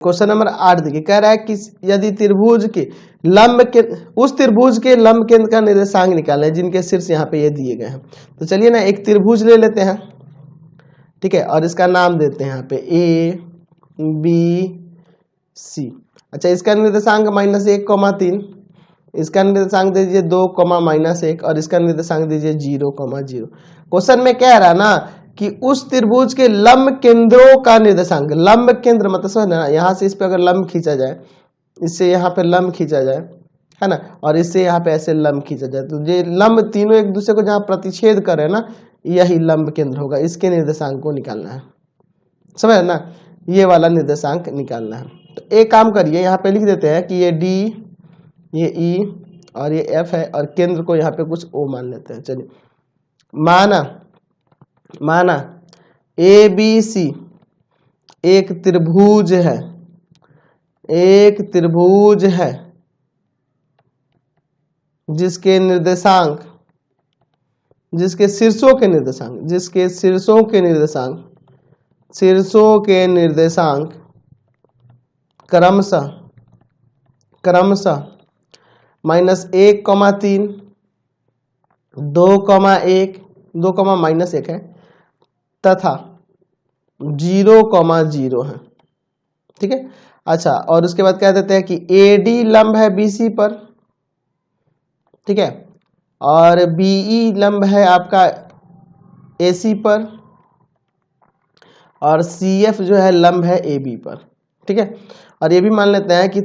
Question number 8 देखिए, कह रहा है कि यदि त्रिभुज के लंब के उस त्रिभुज के लंब केंद्र का निर्देशांक निकाले जिनके शीर्ष यहाँ पे ये दिए गए हैं। तो चलिए ना एक त्रिभुज ले लेते हैं, ठीक है, और इसका नाम देते हैं यहाँ पे ए बी सी। अच्छा, इसका निर्देशांक -1, 3, इसका निर्देशांक दे दीजिए 2, -1 और इसका निर्देशांक दीजिए 0, 0। क्वेश्चन में कह रहा है ना कि उस त्रिभुज के लंब केंद्रों का निर्देशांक, लंब केंद्र मतलब समझ ना, यहाँ से इस पे अगर लंब खींचा जाए, इससे यहाँ पे लंब खींचा जाए, है ना, और इससे यहाँ पे ऐसे लंब खींचा जाए, तो ये लंब तीनों एक दूसरे को जहाँ प्रतिच्छेद करे ना, यही लंब केंद्र होगा। इसके निर्देशांक को निकालना है, समझ ना, ये वाला निर्देशांक निकालना है। तो एक काम करिए, यहाँ पे लिख देते हैं कि ये डी, ये ई और ये एफ है, और केंद्र को यहाँ पे कुछ ओ मान लेते हैं। चलिए, माना ए बी सी एक त्रिभुज है, एक त्रिभुज है जिसके निर्देशांक, जिसके शीर्षों के निर्देशांक, जिसके शीर्षों के निर्देशांक, शीर्षों के निर्देशांक क्रमशः -1, 3, 2, 1, 2, -1 है तथा 0, 0 है, ठीक है। अच्छा, और उसके बाद कह देते हैं कि AD लंब है BC पर, ठीक है, और BE लंब है आपका AC पर, और CF जो है लंब है AB पर, ठीक है। और ये भी मान लेते हैं कि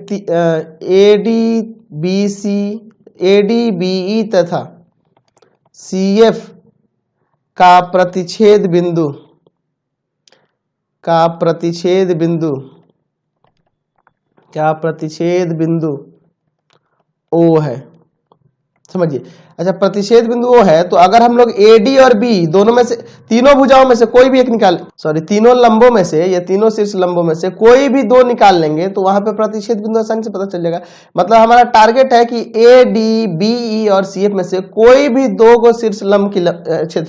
AD BE तथा CF का प्रतिच्छेद बिंदु O है, समझिए। अच्छा, प्रतिच्छेद बिंदु O है, तो अगर हम लोग AD और B दोनों में से, तीनों भुजाओं में से कोई भी एक तीनों लंबों में से, ये तीनों शीर्ष लंबों में से कोई भी दो निकाल लेंगे तो वहां पे प्रतिच्छेद बिंदु आसानी से पता चल जाएगा। मतलब हमारा टारगेट है कि AD BE और CF में से कोई भी दो को शीर्ष लंब की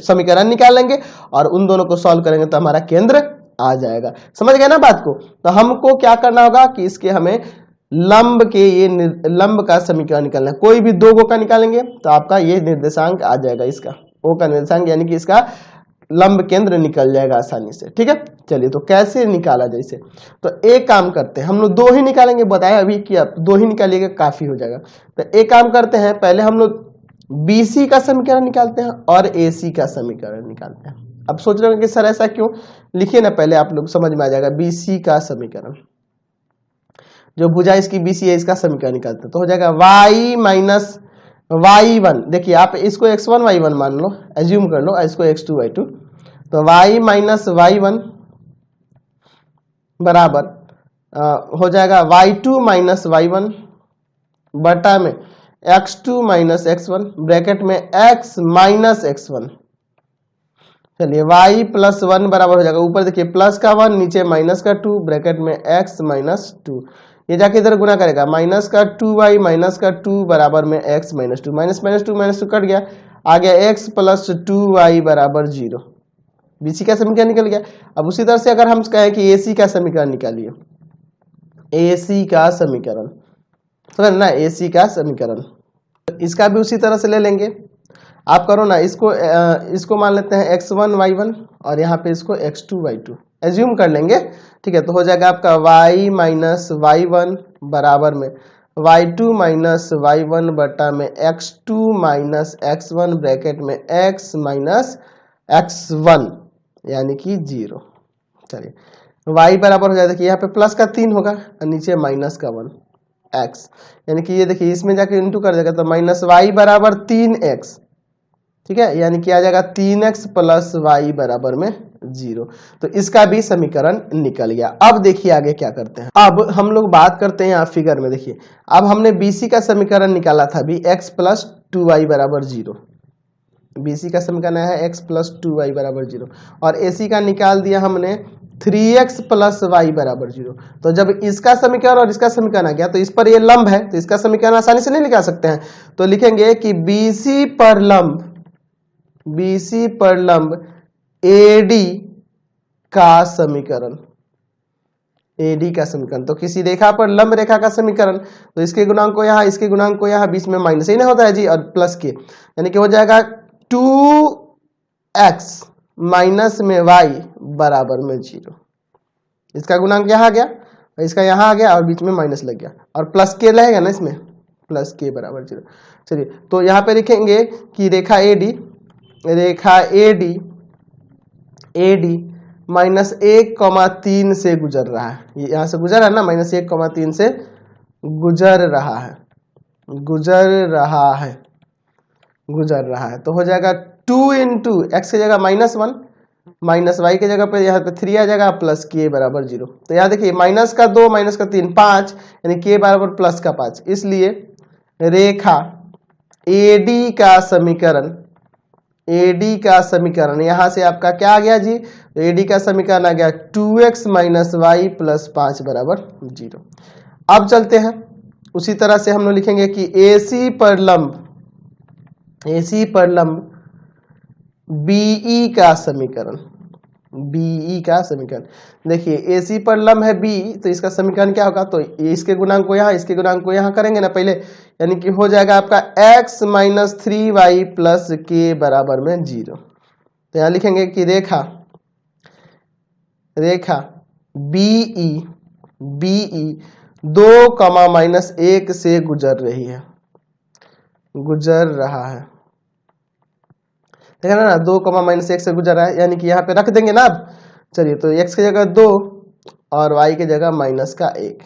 समीकरण निकाल लेंगे और उन दोनों को सॉल्व करेंगे तो हमारा केंद्र आ जाएगा। समझ गए ना बात को? तो हमको क्या करना होगा कि इसके हमें लंब के ये लंब का समीकरण निकालना है। कोई भी दो गो का निकालेंगे तो आपका ये निर्देशांक आ जाएगा, इसका ओ का निर्देशांक, यानी कि इसका लंब केंद्र निकल जाएगा आसानी से, ठीक है। चलिए, तो कैसे निकाला जाए इसे? तो एक काम करते हैं, हम लोग दो ही निकालेंगे, बताया अभी कि आप दो ही निकालिएगा काफी हो जाएगा। तो एक काम करते हैं, पहले हम लोग BC का समीकरण निकालते हैं और AC का समीकरण निकालते हैं। अब सोच रहे हो कि सर ऐसा क्यों? लिखिए ना, पहले आप लोग समझ में आ जाएगा। BC का समीकरण, जो भुजा इसकी BC है, इसका समीकरण निकालते हैं तो हो जाएगा y माइनस y1। देखिए, आप इसको x1 y1 मान लो, एज्यूम कर लो, इसको x2 y2, तो y माइनस y1 बराबर हो जाएगा y2 माइनस y1 बटा में x2 माइनस x1 ब्रैकेट में x माइनस x1। चलिए, y प्लस 1 बराबर हो जाएगा, ऊपर देखिए प्लस का 1, नीचे माइनस का 2 ब्रैकेट में x माइनस 2। ये जाके इधर गुना करेगा, माइनस का 2y माइनस का 2 बराबर में x माइनस 2, माइनस 2 कट गया, आ गया x प्लस 2y बराबर 0। BC का समीकरण निकल गया। अब उसी तरह से अगर हम कहें कि AC का समीकरण निकालिए, AC का समीकरण, समझ ना, AC का समीकरण, इसका भी उसी तरह से ले लेंगे। आप करो ना, इसको मान लेते हैं x1 y1 और यहाँ पे इसको x2 y2 एज्यूम कर लेंगे, ठीक है। तो हो जाएगा आपका y माइनस y1 बराबर में y2 माइनस y1 बटा में x2 माइनस x1 ब्रैकेट में x माइनस x1 यानी कि 0। चलिए, y बराबर हो जाएगा, देखिए यहाँ पे प्लस का 3 होगा और नीचे माइनस का 1 x, यानी कि ये देखिए इसमें जाके इंटू कर देगा तो माइनस y बराबर 3x, ठीक है, यानी कि आ जाएगा 3x प्लस y बराबर में 0। तो इसका भी समीकरण निकल गया। अब देखिए आगे क्या करते हैं। अब हम लोग बात करते हैं यहाँ फिगर में, देखिए अब हमने BC का समीकरण निकाला था अभी, x प्लस 2y बराबर 0। BC का समीकरण है x प्लस 2y बराबर 0 और AC का निकाल दिया हमने 3x प्लस y बराबर 0। तो जब इसका समीकरण और इसका समीकरण आ गया तो इस पर ये लंब है तो इसका समीकरण आसानी से नहीं निकाल सकते हैं। तो लिखेंगे कि BC पर लंब AD का समीकरण, AD का समीकरण। तो किसी रेखा पर लंब रेखा का समीकरण, तो इसके गुणांक को यहाँ, इसके गुणांक को यहाँ, बीच में माइनस ही ना होता है जी, और प्लस के, यानी कि हो जाएगा 2x माइनस में y बराबर में 0। इसका गुणांक यहाँ आ गया, इसका यहाँ आ गया, और बीच में माइनस लग गया, और प्लस के रहेगा ना इसमें, प्लस के बराबर 0। चलिए, तो यहाँ पे लिखेंगे कि रेखा AD माइनस 1,3 से गुजर रहा है। ये यहाँ से गुजर रहा है ना, माइनस 1,3 से गुजर रहा है। तो हो जाएगा 2 इंटू एक्स की जगह -1 माइनस वाई की जगह पे यहाँ पे 3 आ जाएगा, प्लस के बराबर 0। तो यहाँ देखिए माइनस का 2 माइनस का 3 5, यानी के बराबर प्लस का 5। इसलिए रेखा AD का समीकरण यहाँ से आपका क्या आ गया जी, तो AD का समीकरण आ गया 2x माइनस वाई प्लस 5 बराबर 0। अब चलते हैं, उसी तरह से हम लोग लिखेंगे कि AC पर लंब BE का समीकरण, देखिए AC पर लंब है B, तो इसका समीकरण क्या होगा, तो इसके गुणांक को यहाँ, इसके गुणांक को यहाँ करेंगे ना पहले, यानी कि हो जाएगा आपका x माइनस 3y प्लस के बराबर में 0। तो यहाँ लिखेंगे कि रेखा BE 2,-1 से गुजर रहा है, देखा ना, 2,-1 से गुजर रहा है, यानी कि यहाँ पे रख देंगे ना अब। चलिए, तो x की जगह 2 और y की जगह -1,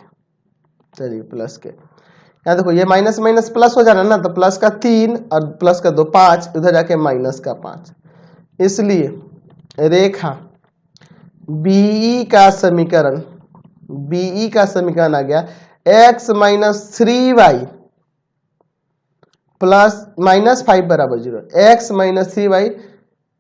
चलिए प्लस के, यहाँ देखो ये माइनस माइनस प्लस हो जा रहा है ना, तो प्लस का 3 और प्लस का 2 5, उधर जाके माइनस का 5। इसलिए रेखा BE का समीकरण आ गया x माइनस 3y प्लस -5 बराबर 0, x माइनस 3y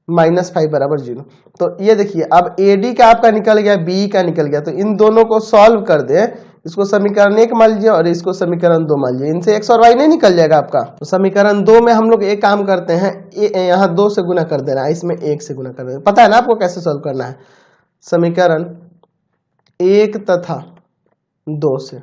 -5 बराबर 0। तो ये देखिए अब AD का आपका निकल गया, BE का निकल गया, तो इन दोनों को सॉल्व कर दे, इसको समीकरण 1 मान लीजिए और इसको समीकरण 2 मान लीजिए, इनसे x और y नहीं निकल जाएगा आपका। तो समीकरण 2 में हम लोग एक काम करते हैं, यहाँ 2 से गुना कर देना है, इसमें 1 से गुना कर देना, पता है ना आपको कैसे सॉल्व करना है, समीकरण 1 तथा 2 से।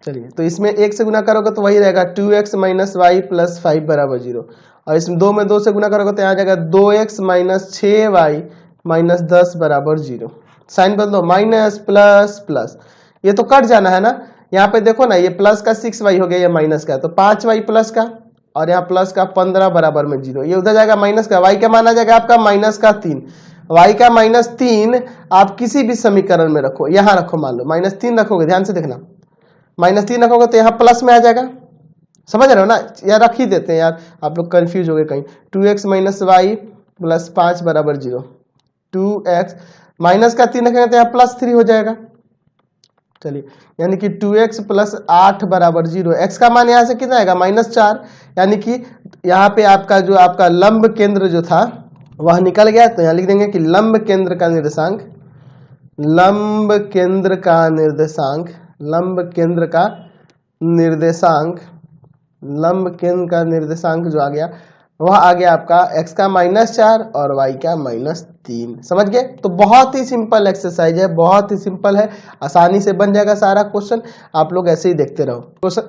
चलिए, तो इसमें 1 से गुना करोगे तो वही रहेगा 2x माइनस वाई प्लस 5 बराबर 0, और इसमें 2 में 2 से गुना करोगे तो यहाँ आ जाएगा 2x माइनस 6y माइनस 10 बराबर 0। साइन बदल दो, माइनस प्लस प्लस, ये तो कट जाना है ना, यहाँ पे देखो ना, ये प्लस का 6y हो गया, ये माइनस का, तो 5y प्लस का, और यहाँ प्लस का 15 बराबर में 0, ये उधर जाएगा माइनस का, y का मान आ जाएगा आपका -3, y का -3 आप किसी भी समीकरण में रखो, यहाँ रखो, मान लो -3 रखोगे, ध्यान से देखना, -3 रखोगे तो यहाँ प्लस में आ जाएगा, समझ रहे हो ना, यार रख ही देते हैं यार, आप लोग कंफ्यूज हो गए कहीं। 2x माइनस वाई प्लस 5 बराबर 0, 2x माइनस का 3 रखेंगे तो यहाँ +3 हो जाएगा। चलिए, यानी कि 2x प्लस 8 बराबर 0, x का मान यहाँ से कितना आएगा -4, यानी कि यहाँ पे आपका जो आपका लंब केंद्र जो था वह निकल गया। तो यहाँ लिख देंगे कि लंब केंद्र का निर्देशांक जो आ गया वह आ गया आपका x का -4 और y का -3। समझ गए? तो बहुत ही सिंपल एक्सरसाइज है, बहुत ही सिंपल है, आसानी से बन जाएगा सारा क्वेश्चन, आप लोग ऐसे ही देखते रहो क्वेश्चन।